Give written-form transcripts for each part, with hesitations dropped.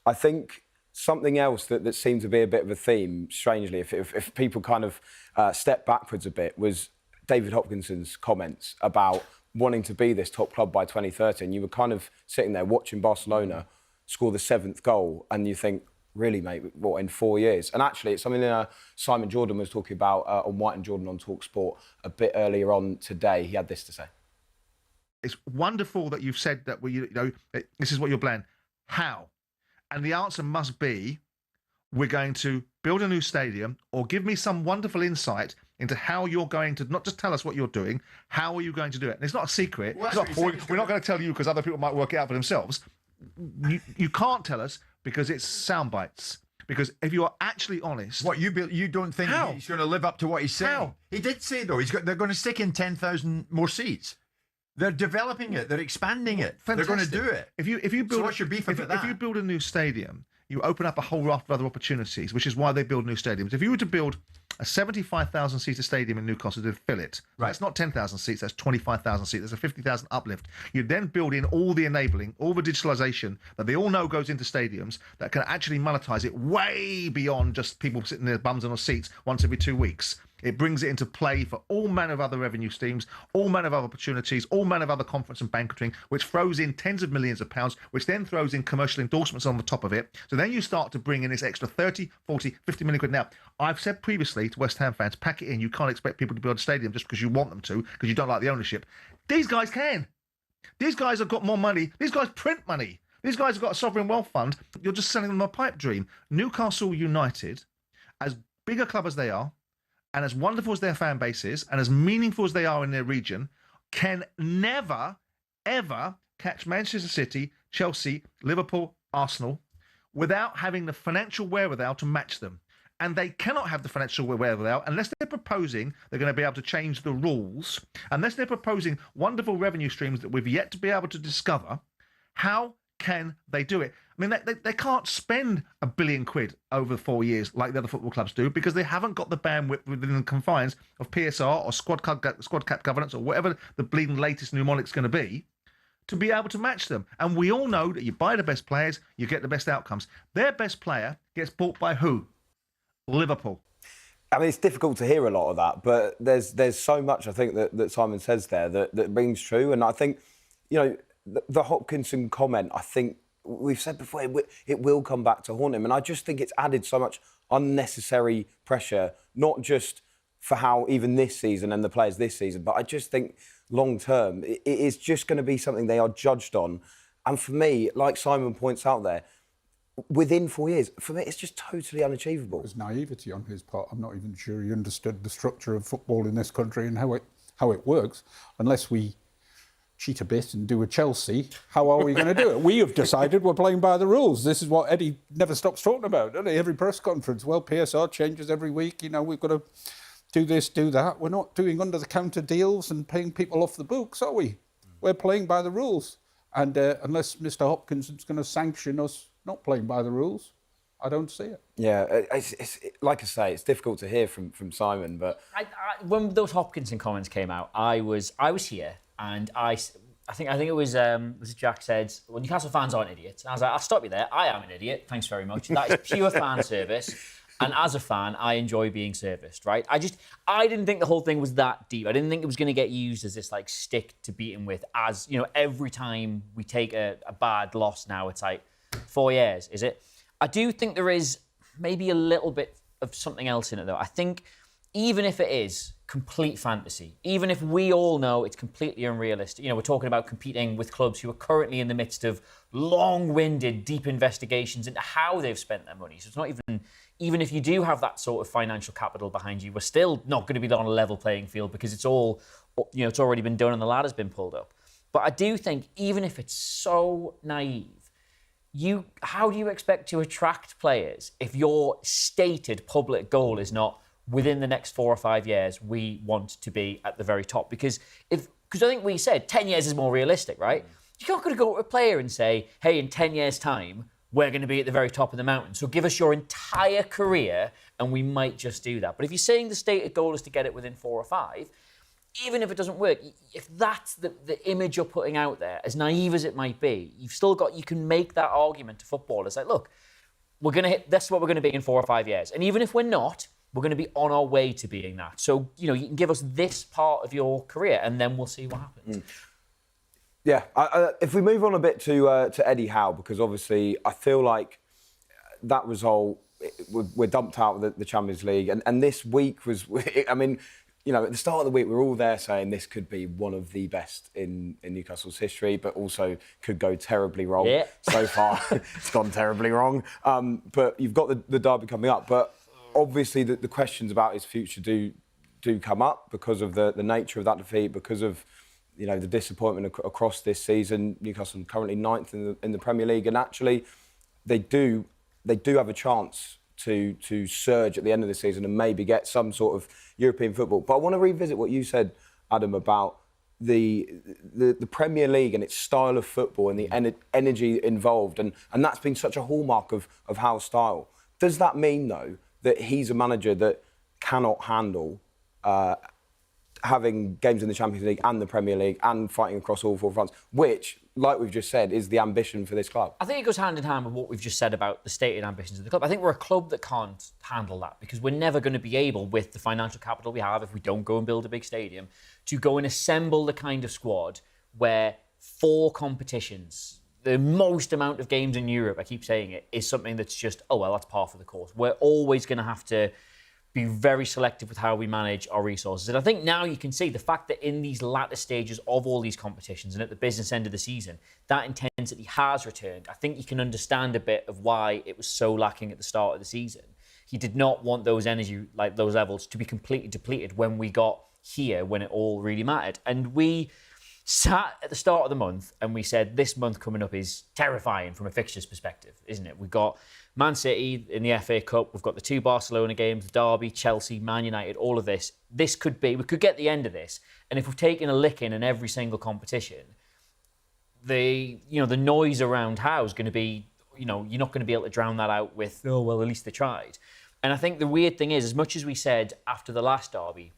I think something else that seemed to be a bit of a theme, strangely, if people kind of step backwards a bit, was David Hopkinson's comments about wanting to be this top club by 2030. And you were kind of sitting there watching Barcelona score the 7th goal, and you think, really, mate, what, in 4 years? And actually, it's something Simon Jordan was talking about on White and Jordan on talkSPORT a bit earlier on today. He had this to say. It's wonderful that you've said that this is what your plan. How? And the answer must be, we're going to build a new stadium, or give me some wonderful insight into how you're going to, not just tell us what you're doing, how are you going to do it? And it's not a secret. Well, we're not going to tell you because other people might work it out for themselves. You can't tell us because it's sound bites. Because if you are actually honest... What, you don't think he's going to live up to what he's saying? How? He did say, though, they're going to stick in 10,000 more seats. They're developing it. They're expanding it. Fantastic. They're going to do it. If you build, so what's your beef about that? If you build a new stadium, you open up a whole raft of other opportunities, which is why they build new stadiums. If you were to build a 75,000-seater stadium in Newcastle to fill it, that's not 10,000 seats, that's 25,000 seats, there's a 50,000 uplift. You then build in all the enabling, all the digitalisation that they all know goes into stadiums that can actually monetise it way beyond just people sitting their bums on their seats once every 2 weeks. It brings it into play for all manner of other revenue streams, all manner of other opportunities, all manner of other conference and banqueting, which throws in tens of millions of pounds, which then throws in commercial endorsements on the top of it. So then you start to bring in this extra 30, 40, 50 million quid. Now, I've said previously to West Ham fans, pack it in. You can't expect people to build a stadium just because you want them to, because you don't like the ownership. These guys can. These guys have got more money. These guys print money. These guys have got a sovereign wealth fund. You're just selling them a pipe dream. Newcastle United, as big a club as they are, and as wonderful as their fan base is, and as meaningful as they are in their region, can never, ever catch Manchester City, Chelsea, Liverpool, Arsenal, without having the financial wherewithal to match them. And they cannot have the financial wherewithal unless they're proposing they're going to be able to change the rules, unless they're proposing wonderful revenue streams that we've yet to be able to discover. How can they do it? I mean, they can't spend £1 billion over 4 years like the other football clubs do, because they haven't got the bandwidth within the confines of PSR or squad cap governance or whatever the bleeding latest mnemonic's going to be able to match them. And we all know that you buy the best players, you get the best outcomes. Their best player gets bought by who? Liverpool. I mean, it's difficult to hear a lot of that, but there's so much, I think, that Simon says there that rings true. And I think, the Hopkinson comment, I think, we've said before, it will come back to haunt him. And I just think it's added so much unnecessary pressure, not just for how even this season and the players this season, but I just think long term, it is just going to be something they are judged on. And for me, like Simon points out there, within 4 years, for me, it's just totally unachievable. There's naivety on his part. I'm not even sure he understood the structure of football in this country and how it works, unless we cheat a bit and do a Chelsea. How are we going to do it? We have decided we're playing by the rules. This is what Eddie never stops talking about, doesn't he? Every press conference. Well, PSR changes every week. We've got to do this, do that. We're not doing under-the-counter deals and paying people off the books, are we? We're playing by the rules. And unless Mr. Hopkinson's going to sanction us not playing by the rules, I don't see it. Yeah, it's like I say, it's difficult to hear from Simon, but when those Hopkinson comments came out, I was here, and I think it was Jack said, well, Newcastle fans aren't idiots. And I was like, I'll stop you there. I am an idiot. Thanks very much. That is pure fan service. And as a fan, I enjoy being serviced, right? I didn't think the whole thing was that deep. I didn't think it was going to get used as this stick to beat him with. As every time we take a bad loss now, it's like 4 years, is it? I do think there is maybe a little bit of something else in it, though. I think even if it is complete fantasy, even if we all know it's completely unrealistic, we're talking about competing with clubs who are currently in the midst of long-winded, deep investigations into how they've spent their money. So it's not even if you do have that sort of financial capital behind you, we're still not going to be on a level playing field because it's all, it's already been done and the ladder's been pulled up. But I do think even if it's so naive, how do you expect to attract players if your stated public goal is not within the next 4 or 5 years we want to be at the very top? Because I think we said 10 years is more realistic, right? You're not going to go to a player and say, hey, in 10 years' time, we're going to be at the very top of the mountain. So give us your entire career and we might just do that. But if you're saying the stated goal is to get it within 4 or 5, even if it doesn't work, if that's the image you're putting out there, as naive as it might be, you can make that argument to footballers. Like, look, that's what we're going to be in 4 or 5 years. And even if we're not, we're going to be on our way to being that. So, you can give us this part of your career and then we'll see what happens. Yeah, if we move on a bit to Eddie Howe, because obviously I feel like that result, we're dumped out of the Champions League. And this week was, I mean, at the start of the week, we were all there saying this could be one of the best in Newcastle's history, but also could go terribly wrong. Yeah. So far, it's gone terribly wrong. But you've got the derby coming up. But obviously, the questions about his future do come up because of the nature of that defeat, because of the disappointment across this season. Newcastle currently 9th in the Premier League, and actually, they do have a chance to surge at the end of the season and maybe get some sort of European football. But I want to revisit what you said, Adam, about the Premier League and its style of football and the energy involved, and that's been such a hallmark of Howe's style. Does that mean, though, that he's a manager that cannot handle having games in the Champions League and the Premier League and fighting across all 4 fronts, which, like we've just said, is the ambition for this club? I think it goes hand in hand with what we've just said about the stated ambitions of the club. I think we're a club that can't handle that because we're never going to be able, with the financial capital we have, if we don't go and build a big stadium, to go and assemble the kind of squad where 4 competitions, the most amount of games in Europe, I keep saying it, is something that's just, that's par for the course. We're always going to have to be very selective with how we manage our resources. And I think now you can see the fact that in these latter stages of all these competitions and at the business end of the season, that intensity has returned. I think you can understand a bit of why it was so lacking at the start of the season. He did not want those energy, like those levels, to be completely depleted when we got here, when it all really mattered. And we sat at the start of the month and we said, this month coming up is terrifying from a fixtures perspective, isn't it? We've got Man City in the FA Cup, we've got the 2 Barcelona games, the Derby, Chelsea, Man United, all of this. We could get the end of this. And if we've taken a licking in every single competition, the noise around Howe is going to be, you're not going to be able to drown that out with, at least they tried. And I think the weird thing is, as much as we said after the last Derby,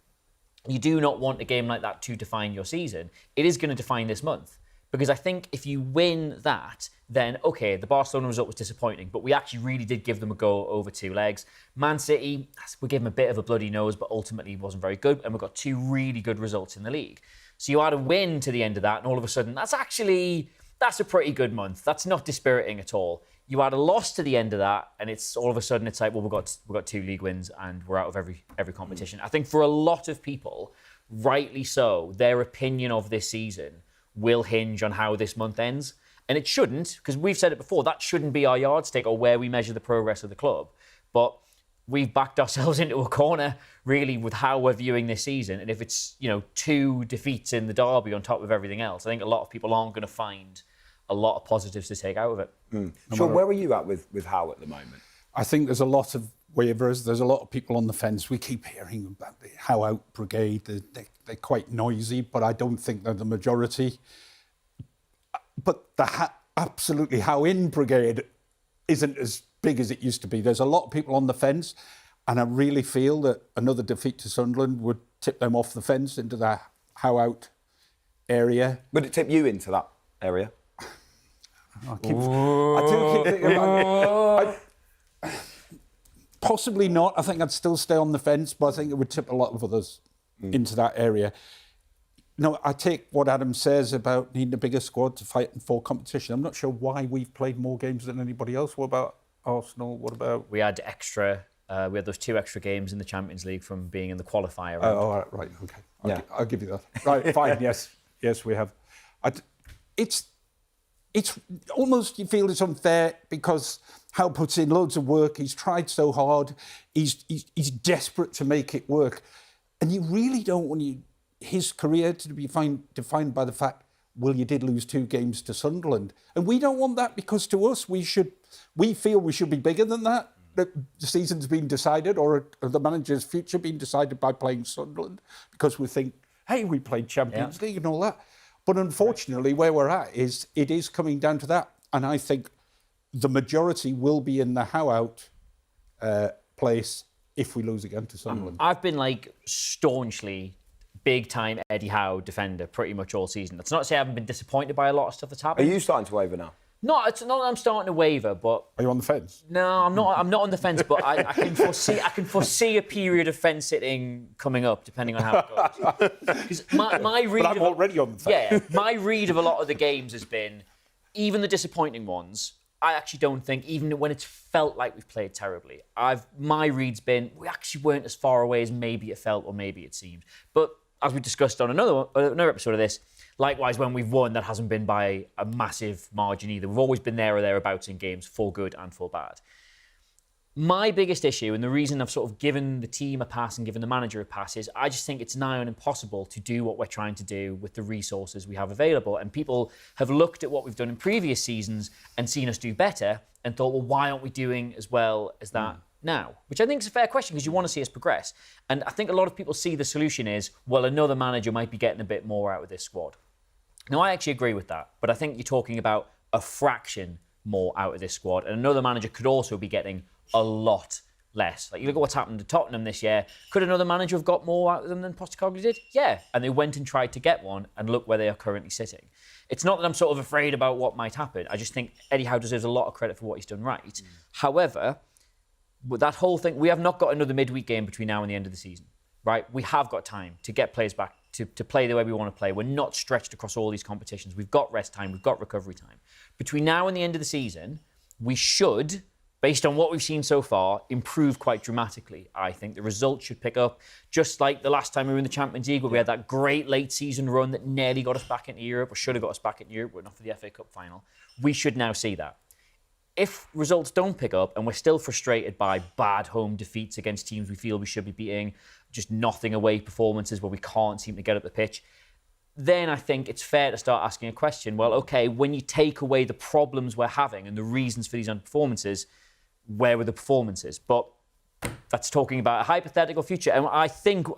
you do not want a game like that to define your season, it is going to define this month. Because I think if you win that, then, okay, the Barcelona result was disappointing, but we actually really did give them a go over 2 legs. Man City, we gave them a bit of a bloody nose, but ultimately wasn't very good, and we got 2 really good results in the league. So you add a win to the end of that, and all of a sudden, that's a pretty good month. That's not dispiriting at all. You add a loss to the end of that, and it's all of a sudden it's like, we've got 2 league wins, and we're out of every competition. I think for a lot of people, rightly so, their opinion of this season will hinge on how this month ends. And it shouldn't, because we've said it before, that shouldn't be our yardstick or where we measure the progress of the club. But we've backed ourselves into a corner, really, with how we're viewing this season. And if it's, 2 defeats in the derby on top of everything else, I think a lot of people aren't going to find a lot of positives to take out of it. Sean, where are you at with Howe at the moment? I think there's a lot of waivers. There's a lot of people on the fence. We keep hearing about the Howe Out Brigade. They're quite noisy, but I don't think they're the majority. But the absolutely Howe In Brigade isn't as big as it used to be. There's a lot of people on the fence, and I really feel that another defeat to Sunderland would tip them off the fence into the Howe Out area. Would it tip you into that area? I do keep thinking about it. Possibly not. I think I'd still stay on the fence, but I think it would tip a lot of others into that area. No, I take what Adam says about needing a bigger squad to fight in 4 competition. I'm not sure why we've played more games than anybody else. What about Arsenal? What about... We had those 2 extra games in the Champions League from being in the qualifier round. Oh, right, okay. I'll give you that. Right, fine, yes, we have. It's almost, you feel it's unfair because Howe puts in loads of work. He's tried so hard. He's desperate to make it work. And you really don't want his career to be defined by the fact, you did lose 2 games to Sunderland. And we don't want that, because to us, we feel we should be bigger than that. The season's been decided, or the manager's future been decided by playing Sunderland, because we think, hey, we played Champions League and all that. But unfortunately, where we're at it is coming down to that. And I think the majority will be in the Howe Out place if we lose again to Sunderland. I've been staunchly big time Eddie Howe defender pretty much all season. That's not to say I haven't been disappointed by a lot of stuff that's Are happened. you starting to waver now? No, it's not that I'm starting to waver, but Are you on the fence? no, I'm not. I'm not on the fence, but I can foresee. I can foresee a period of fence sitting coming up, depending on how it goes. Because my read, But I'm already on the fence. yeah, my read of a lot of the games has been, even the disappointing ones. I actually don't think, even when it's felt like we've played terribly, my read's been we actually weren't as far away as maybe it felt or maybe it seemed. But as we discussed on another episode of this. Likewise, when we've won, that hasn't been by a massive margin either. We've always been there or thereabouts in games for good and for bad. My biggest issue, and the reason I've sort of given the team a pass and given the manager a pass, is I just think it's nigh on impossible to do what we're trying to do with the resources we have available. And people have looked at what we've done in previous seasons and seen us do better and thought, well, why aren't we doing as well as that now? Which I think is a fair question because you want to see us progress. And I think a lot of people see the solution is, well, another manager might be getting a bit more out of this squad. Now, I actually agree with that, but I think you're talking about a fraction more out of this squad, and another manager could also be getting a lot less. Like, you look at what's happened to Tottenham this year. Could another manager have got more out of them than Postecoglou did? Yeah, and they went and tried to get one, and look where they are currently sitting. It's not that I'm sort of afraid about what might happen. I just think Eddie Howe deserves a lot of credit for what he's done right. However, with that whole thing, we have not got another midweek game between now and the end of the season, right? We have got time to get players back to play the way we want to play. We're not stretched across all these competitions. We've got rest time. We've got recovery time. Between now and the end of the season, we should, based on what we've seen so far, improve quite dramatically. I think the results should pick up, just like the last time we were in the Champions League, where we had that great late season run that nearly got us back into Europe, or should have got us back into Europe, but not for the FA Cup final. We should now see that. If results don't pick up and we're still frustrated by bad home defeats against teams we feel we should be beating, just nothing away performances where we can't seem to get up the pitch, then I think it's fair to start asking a question. Well, okay, when you take away the problems we're having and the reasons for these underperformances, where were the performances? But that's talking about a hypothetical future. And I think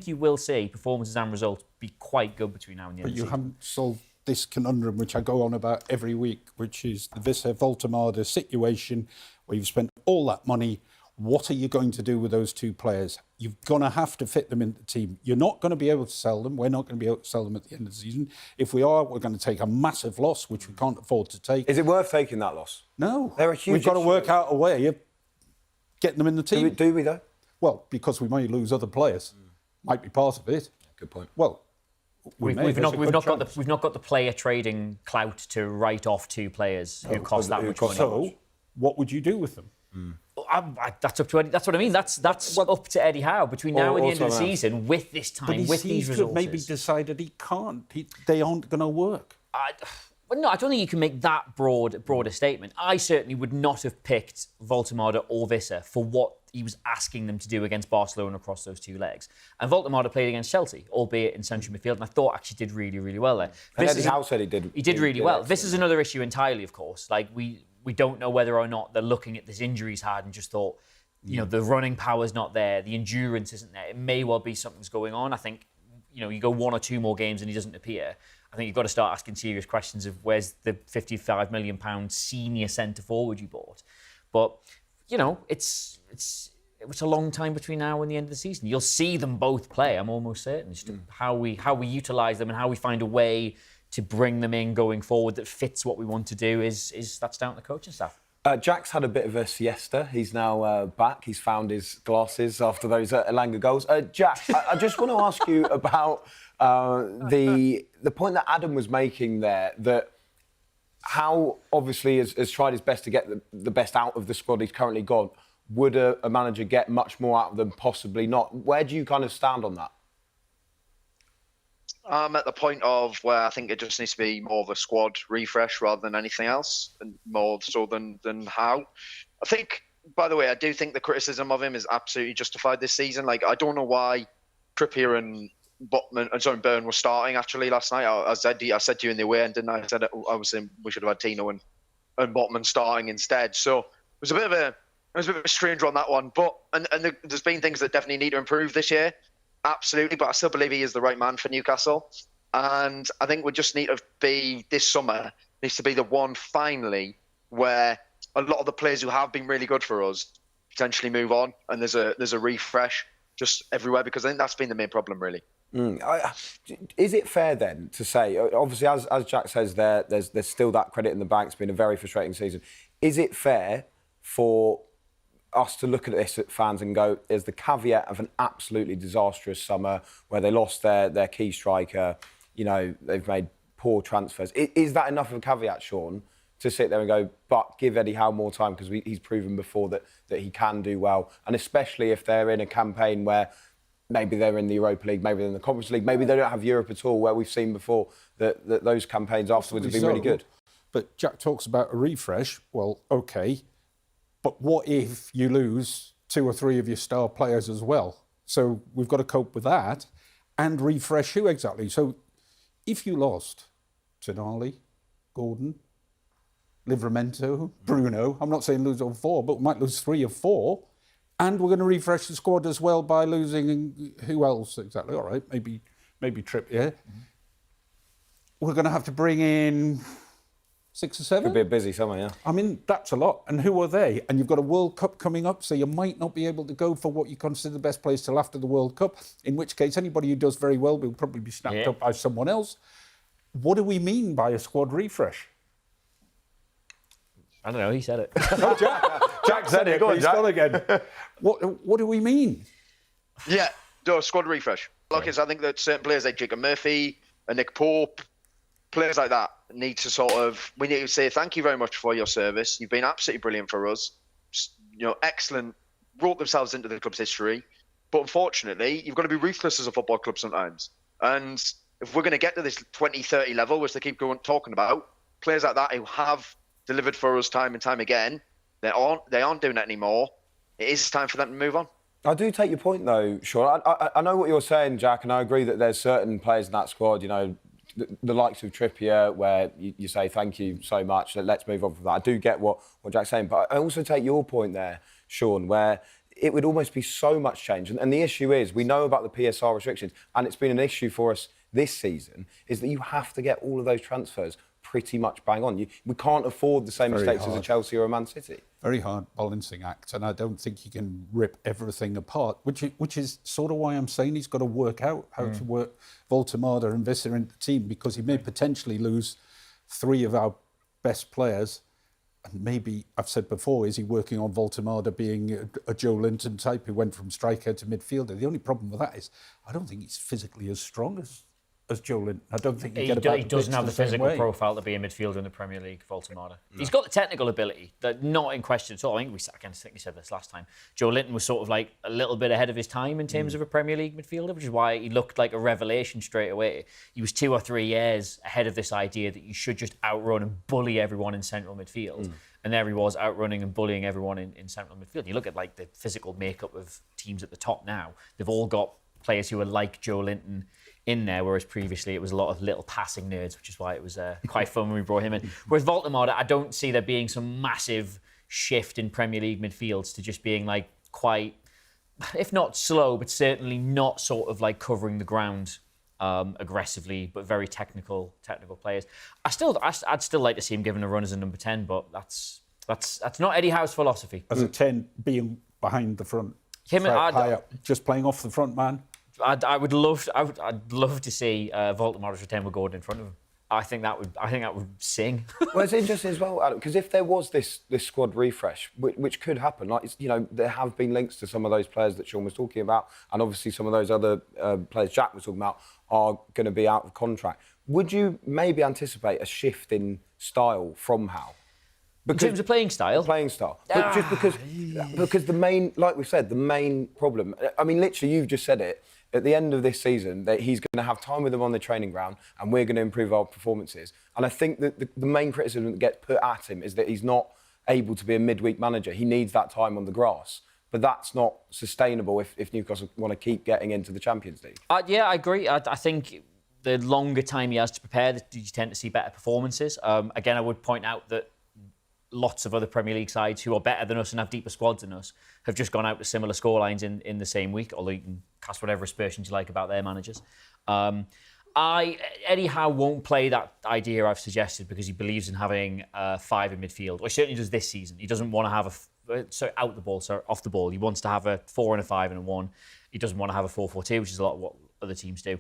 you will see performances and results be quite good between now and the end of the season. But you haven't solved this conundrum, which I go on about every week, which is the Visser-Voltemade situation, where you've spent all that money. What are you going to do with those two players? You're going to have to fit them into the team. You're not going to be able to sell them. We're not going to be able to sell them at the end of the season. If we are, we're going to take a massive loss, which we can't afford to take. Is it worth taking that loss? No. They're a huge We've got to issue. work out a way of getting them in the team. Do we though? Well, because we may lose other players. Might be part of it. Good point. Well, We've not got the player trading clout to write off two players who cost that much money. So, what would you do with them? That's up to Eddie. That's what I mean. That's up to Eddie Howe between now and the end of the season with this time, with these resources. Maybe decided he can't. They aren't going to work. Well, no, I don't think you can make that broader statement. I certainly would not have picked Voltemade or Visser for what he was asking them to do against Barcelona across those two legs. And Voltemade played against Chelsea, albeit in central midfield, and I thought actually did really, really well there. And Eddie Howe said he did. He did really well. This is another issue entirely, of course. Like we don't know whether or not they're looking at this injury he's had and just thought, you know, the running power's not there, the endurance isn't there. It may well be something's going on. I think, you know, you go one or two more games and he doesn't appear. I think you've got to start asking serious questions of where's the £55 million senior centre forward you bought. But, you know, it's a long time between now and the end of the season. You'll see them both play, I'm almost certain. Just how we utilise them and how we find a way to bring them in going forward that fits what we want to do is that's down to the coaching staff. Jack's had a bit of a siesta. He's now back. He's found his glasses after those Elanga goals. Jack, I just want to ask you about the point that Adam was making there, that Howe obviously has tried his best to get the best out of the squad he's currently got. Would a manager get much more out of them? Possibly not. Where do you kind of stand on that? I'm at the point of where I think it just needs to be more of a squad refresh rather than anything else, and more so than Howe. I think, by the way, I do think the criticism of him is absolutely justified this season. Like, I don't know why Trippier and Byrne were starting actually last night. I said to you in the away end, didn't I? I said I was saying we should have had Tino and Botman starting instead. So it was a bit of a stranger on that one. But and there's been things that definitely need to improve this year. Absolutely, but I still believe he is the right man for Newcastle. And I think we just need to be, this summer, needs to be the one finally where a lot of the players who have been really good for us potentially move on, and there's a refresh just everywhere, because I think that's been the main problem, really. Is it fair then to say, obviously, as Jack says, there's still that credit in the bank. It's been a very frustrating season. Is it fair for us to look at this at fans and go, there's the caveat of an absolutely disastrous summer where they lost their key striker, they've made poor transfers. Is that enough of a caveat, Shaun, to sit there and go, but give Eddie Howe more time because he's proven before that he can do well, and especially if they're in a campaign where maybe they're in the Europa League, maybe they're in the Conference League, maybe they don't have Europe at all, where we've seen before that those campaigns afterwards have been really good. But Jack talks about a refresh. Well, OK, but what if you lose 2 or 3 of your star players as well? So we've got to cope with that and refresh who exactly? So if you lost Tonali, Gordon, Livramento, Bruno, I'm not saying lose all 4, but we might lose 3 or 4, and we're going to refresh the squad as well by losing who else exactly? All right, maybe Trippier. We're going to have to bring in 6 or 7. Could be a busy summer, yeah. I mean, that's a lot. And who are they? And you've got a World Cup coming up, so you might not be able to go for what you consider the best players till after the World Cup, in which case anybody who does very well will probably be snapped up by someone else. What do we mean by a squad refresh? I don't know, he said it. Jack said it. Go on, He's Jack. gone again. What do we mean? Yeah, squad refresh. Like I think that certain players like Jacob Murphy and Nick Pope, players like that, need to we need to say thank you very much for your service. You've been absolutely brilliant for us. Excellent, brought themselves into the club's history. But unfortunately, you've got to be ruthless as a football club sometimes. And if we're going to get to this 2030 level, which they keep talking about, players like that who have delivered for us time and time again, they aren't doing it anymore. It is time for them to move on. I do take your point though, Shaun. I know what you're saying, Jack, and I agree that there's certain players in that squad, the likes of Trippier, where you say thank you so much, let's move on from that. I do get what Jack's saying, but I also take your point there, Shaun, where it would almost be so much change. And the issue is, we know about the PSR restrictions, and it's been an issue for us this season, is that you have to get all of those transfers pretty much bang on. We can't afford the same mistakes as a Chelsea or a Man City. Very hard balancing act, and I don't think you can rip everything apart, which is sort of why I'm saying he's got to work out how to work Voltemada and Visser into the team, because he may potentially lose 3 of our best players. And maybe, I've said before, is he working on Voltemada being a Joe Linton type who went from striker to midfielder? The only problem with that is I don't think he's physically as strong as Joe Linton. I don't think he doesn't have the physical profile to be a midfielder in the Premier League, Voltemada. No. He's got the technical ability, that not in question at all. I think we said this last time. Joe Linton was sort of like a little bit ahead of his time in terms of a Premier League midfielder, which is why he looked like a revelation straight away. He was 2 or 3 years ahead of this idea that you should just outrun and bully everyone in central midfield. And there he was, outrunning and bullying everyone in central midfield. You look at like the physical makeup of teams at the top now. They've all got players who are like Joe Linton in there, whereas previously it was a lot of little passing nerds, which is why it was quite fun when we brought him in. Whereas Voltemada, I don't see there being some massive shift in Premier League midfields to just being like quite, if not slow, but certainly not sort of like covering the ground aggressively, but very technical players. I'd still like to see him given a run as a number 10, but that's not Eddie Howe's philosophy. As a 10 being behind the front, high up, just playing off the front man. I'd love to see Voltemada retain with Gordon in front of him. I think that would sing. Well, it's interesting as well, Adam, because if there was this squad refresh, which could happen, like there have been links to some of those players that Shaun was talking about, and obviously some of those other players Jack was talking about are going to be out of contract. Would you maybe anticipate a shift in style from Howe? In terms of playing style? Playing style. But just because the main, like we said, the main problem, I mean, literally, you've just said it, at the end of this season, that he's going to have time with them on the training ground and we're going to improve our performances. And I think that the main criticism that gets put at him is that he's not able to be a midweek manager. He needs that time on the grass. But that's not sustainable if Newcastle want to keep getting into the Champions League. Yeah, I agree. I think the longer time he has to prepare, you tend to see better performances. Again, I would point out that lots of other Premier League sides who are better than us and have deeper squads than us have just gone out to similar scorelines in the same week, although you can cast whatever aspersions you like about their managers. Eddie Howe won't play that idea I've suggested because he believes in having 5 in midfield, or he certainly does this season. He doesn't want to have off the ball. He wants to have a 4 and a 5 and a 1. He doesn't want to have a 4-4-2, which is a lot of what other teams do.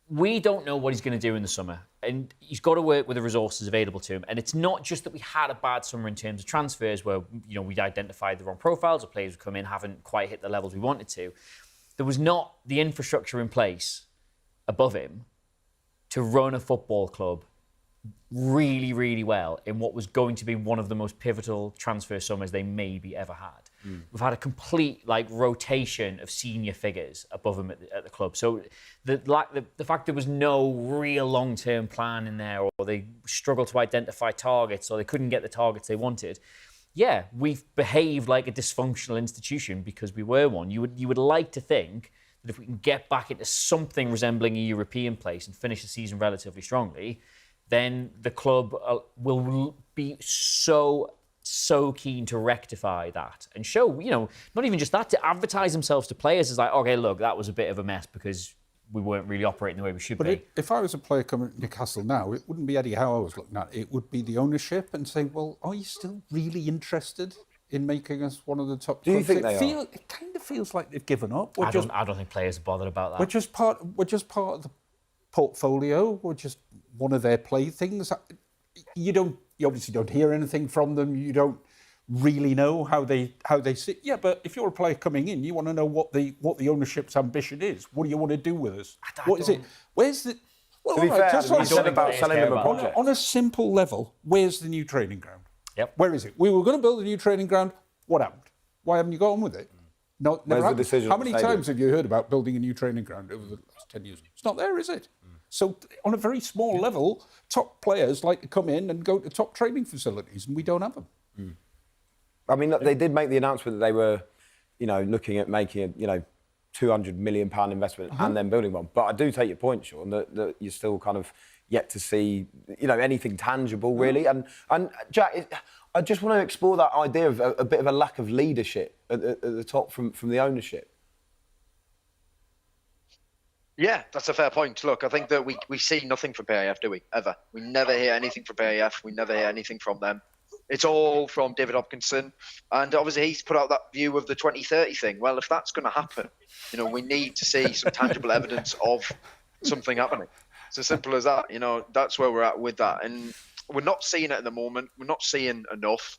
We don't know what he's going to do in the summer, and he's got to work with the resources available to him. And it's not just that we had a bad summer in terms of transfers where, we'd identified the wrong profiles, or players would come in, haven't quite hit the levels we wanted to. There was not the infrastructure in place above him to run a football club really, really well in what was going to be one of the most pivotal transfer summers they maybe ever had. We've had a complete rotation of senior figures above him at the club. So the fact there was no real long-term plan in there, or they struggled to identify targets, or they couldn't get the targets they wanted. Yeah, we've behaved like a dysfunctional institution because we were one. You would like to think that if we can get back into something resembling a European place and finish the season relatively strongly, then the club will be so keen to rectify that and show, not even just that, to advertise themselves to players as like, okay, look, that was a bit of a mess because we weren't really operating the way we should be. But if I was a player coming to Newcastle now, it wouldn't be Eddie Howe I was looking at. It would be the ownership and saying, well, are you still really interested in making us one of the top? Do you think they are? It kind of feels like they've given up. I don't think players are bothered about that. We're just part of the portfolio. We're just one of their playthings. You obviously don't hear anything from them. You don't really know how they sit. Yeah, but if you're a player coming in, you want to know what the ownership's ambition is. What do you want to do with us? What is it? Where's the? Well, to be fair, just you said about selling them a project. On a simple level, where's the new training ground? Yep. Where is it? We were going to build a new training ground. What happened? Why haven't you got on with it? No, never happened. Decision How many times have you heard about building a new training ground over the last 10 years? It's not there, is it? So on a very small level, top players like to come in and go to top training facilities, and we don't have them. I mean, they did make the announcement that they were, looking at making a, £200 million investment and then building one. But I do take your point, Sean, that you're still kind of yet to see, anything tangible, really. And Jack, I just want to explore that idea of a bit of a lack of leadership at the top from the ownership. Yeah, that's a fair point. Look, I think that we see nothing from PAF, do we? Ever. We never hear anything from PAF. We never hear anything from them. It's all from David Hopkinson. And obviously he's put out that view of the 2030 thing. Well, if that's going to happen, we need to see some tangible evidence of something happening. It's as simple as that. That's where we're at with that. And we're not seeing it at the moment. We're not seeing enough.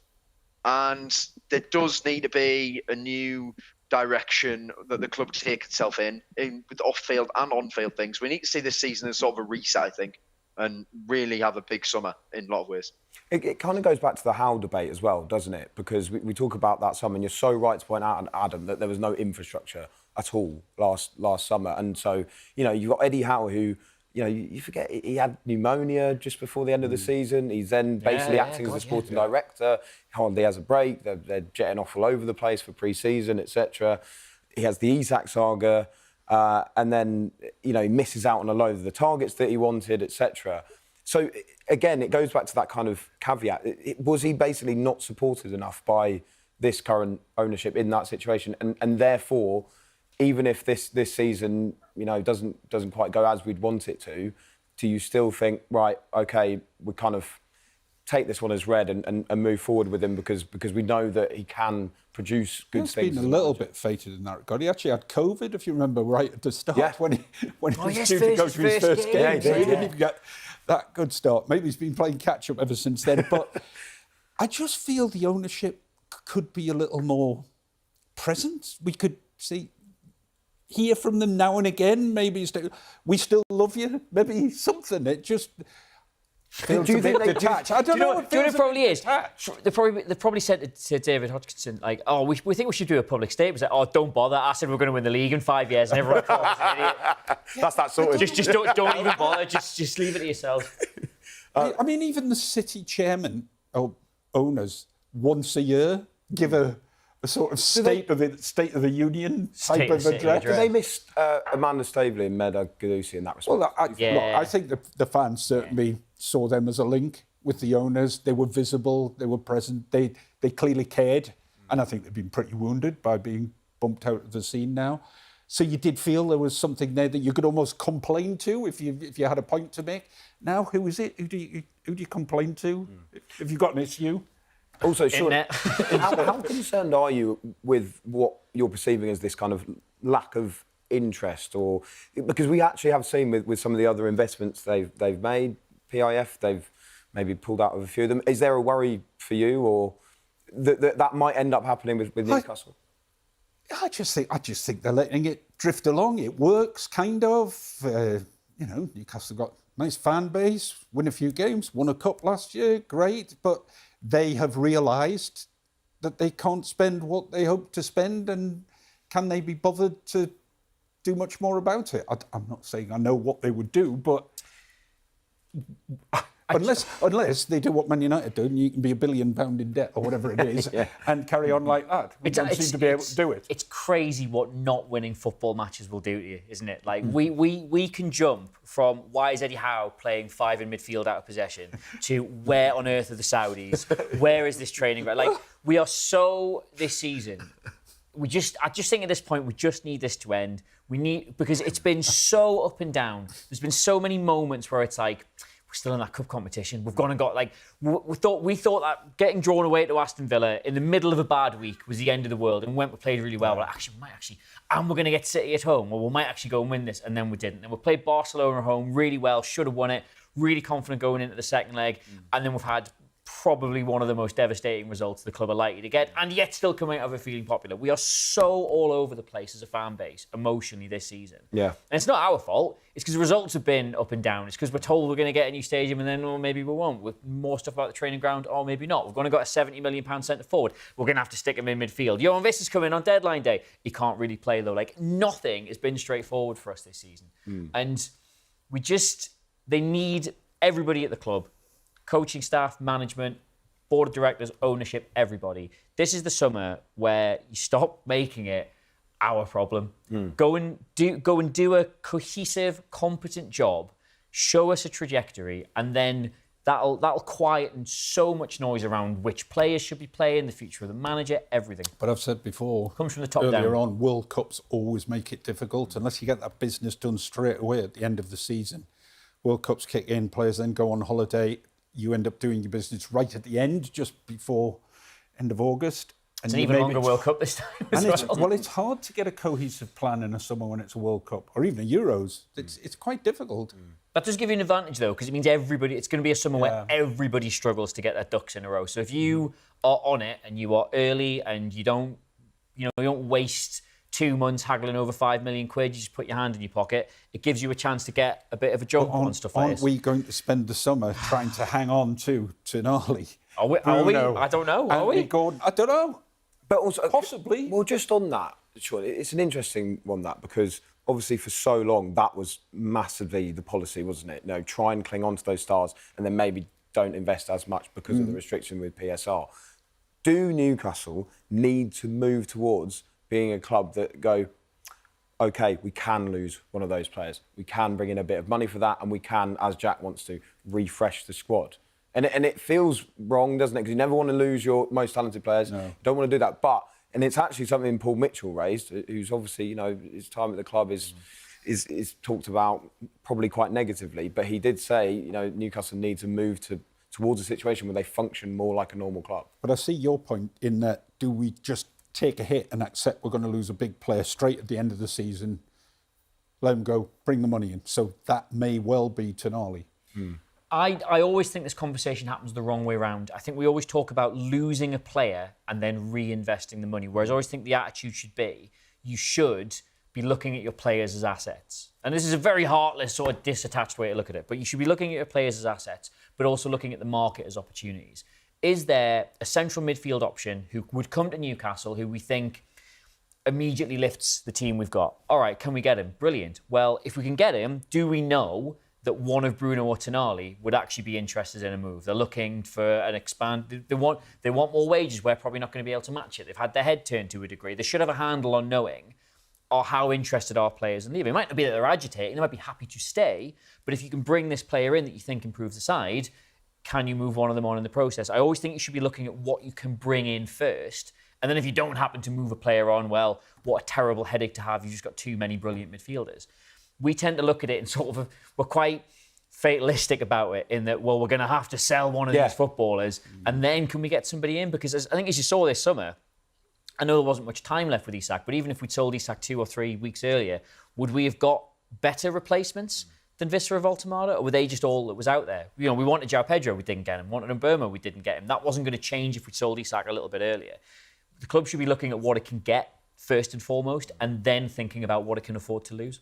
And there does need to be a new direction that the club take itself in with off-field and on-field things. We need to see this season as sort of a reset, I think, and really have a big summer in a lot of ways. It kind of goes back to the Howe debate as well, doesn't it? Because we talk about that summer, and you're so right to point out, Adam, that there was no infrastructure at all last summer. And so, you've got Eddie Howe, who, you forget he had pneumonia just before the end of the season. He's then basically acting as the sporting director. Hardly has a break. They're jetting off all over the place for pre-season, etc. He has the Isak saga, and then he misses out on a load of the targets that he wanted, etc. So again, it goes back to that kind of caveat. Was he basically not supported enough by this current ownership in that situation, and therefore, even if this season, doesn't quite go as we'd want it to, do you still think, right, okay, we kind of take this one as read and move forward with him because we know that he can produce good things? He's been a little bit fated in that regard. He actually had COVID, if you remember, right at the start when he was due to go to his first game. Yeah, So he didn't even get that good start. Maybe he's been playing catch-up ever since then. But I just feel the ownership could be a little more present. We could hear from them now and again. Maybe we still love you. Maybe something. It just feels do you a think bit they detached. I don't know. Do you know what it probably is? They probably said it to David Hopkinson, like, oh, we think we should do a public statement. Like, oh, don't bother. I said we're going to win the league in 5 years, and everyone thought I was an idiot. That's that sort of... Just don't even bother. Just leave it to yourself. I mean, even the city chairman or owners once a year give a sort of state of the union type of address. Do they miss Amanda Staveley and Meda Gadusi in that respect? Well, I think the fans certainly saw them as a link with the owners. They were visible, they were present, they clearly cared, and I think they've been pretty wounded by being bumped out of the scene now. So you did feel there was something there that you could almost complain to if you had a point to make. Now, who is it? Who do you complain to? If you've got an issue? Also, Sean, how concerned are you with what you're perceiving as this kind of lack of interest, or because we actually have seen with some of the other investments they've made, PIF, they've maybe pulled out of a few of them. Is there a worry for you, or that might end up happening with Newcastle? I just think they're letting it drift along. It works, kind of. Newcastle got a nice fan base, win a few games, won a cup last year, great. But they have realised that they can't spend what they hope to spend, and can they be bothered to do much more about it? I'm not saying I know what they would do, but unless they do what Man United do, and you can be £1 billion in debt or whatever it is, and carry on like that. We don't seem to be able to do it. It's crazy what not winning football matches will do to you, isn't it? Like we can jump from why is Eddie Howe playing 5 in midfield out of possession to where on earth are the Saudis? Where is this training ground? Like we are so this season. I just think at this point we just need this to end. Because it's been so up and down. There's been so many moments where it's like, we're still in that cup competition. We've gone and got we thought that getting drawn away to Aston Villa in the middle of a bad week was the end of the world, and we played really well. We're like, and we're going to get City at home. Well, we might actually go and win this, and then we didn't. And we played Barcelona at home really well, should have won it. Really confident going into the second leg, and then we've had probably one of the most devastating results the club are likely to get, and yet still coming out of it feeling popular. We are so all over the place as a fan base emotionally this season. Yeah. And it's not our fault. It's because the results have been up and down. It's because we're told we're going to get a new stadium and then maybe we won't. With more stuff about the training ground, or maybe not. We're going to got a £70 million centre forward. We're going to have to stick him in midfield. Johan Vis is coming on deadline day. He can't really play though. Like nothing has been straightforward for us this season. And they need everybody at the club, coaching staff, management, board of directors, ownership, everybody. This is the summer where you stop making it our problem. Go and do a cohesive, competent job. Show us a trajectory, and then that'll quieten so much noise around which players should be playing, the future of the manager, everything. But I've said before, comes from the top earlier down. on, World Cups always make it difficult unless you get that business done straight away at the end of the season. World Cups kick in, players then go on holiday. You end up doing your business right at the end, just before end of August. It's an even longer World Cup this time as well. It's hard to get a cohesive plan in a summer when it's a World Cup, or even a Euros. It's quite difficult. That does give you an advantage, though, because it means it's going to be a summer where everybody struggles to get their ducks in a row. So if you are on it and you are early and you don't waste 2 months haggling over £5 million, you just put your hand in your pocket, it gives you a chance to get a bit of a jump on stuff like this. Aren't we going to spend the summer trying to hang on to Tonali? Are we? I don't know. Are we? Gordon, I don't know. But also, possibly. Well, just on that, Sean, it's an interesting one, that, because obviously for so long that was massively the policy, wasn't it? Try and cling on to those stars and then maybe don't invest as much because of the restriction with PSR. Do Newcastle need to move towards being a club that go, OK, we can lose one of those players. We can bring in a bit of money for that, and we can, as Jack wants to, refresh the squad. And it feels wrong, doesn't it? Because you never want to lose your most talented players. No. You don't want to do that. And it's actually something Paul Mitchell raised, who's obviously, his time at the club is talked about probably quite negatively. But he did say, Newcastle need to move towards a situation where they function more like a normal club. But I see your point in that, do we just take a hit and accept we're going to lose a big player straight at the end of the season, let him go, bring the money in? So that may well be Tonali. I always think this conversation happens the wrong way around. I think we always talk about losing a player and then reinvesting the money, whereas I always think the attitude should be, you should be looking at your players as assets. And this is a very heartless sort of disattached way to look at it, but you should be looking at your players as assets, but also looking at the market as opportunities. Is there a central midfield option who would come to Newcastle who we think immediately lifts the team we've got? All right, can we get him? Brilliant. Well, if we can get him, do we know that one of Bruno or Tonali would actually be interested in a move? They're looking for an expand. They want more wages. We're probably not going to be able to match it. They've had their head turned to a degree. They should have a handle on knowing how interested are players in leaving. It might not be that they're agitating. They might be happy to stay. But if you can bring this player in that you think improves the side, can you move one of them on in the process? I always think you should be looking at what you can bring in first. And then if you don't happen to move a player on, well, what a terrible headache to have. You've just got too many brilliant midfielders. We tend to look at it and we're quite fatalistic about it in that, well, we're going to have to sell one of these footballers and then can we get somebody in? Because I think as you saw this summer, I know there wasn't much time left with Isak, but even if we'd sold Isak 2 or 3 weeks earlier, would we have got better replacements than Visser or Voltemada, or were they just all that was out there? You know, we wanted João Pedro, we didn't get him. Wanted Burma, we didn't get him. That wasn't going to change if we sold Isak a little bit earlier. The club should be looking at what it can get first and foremost, and then thinking about what it can afford to lose.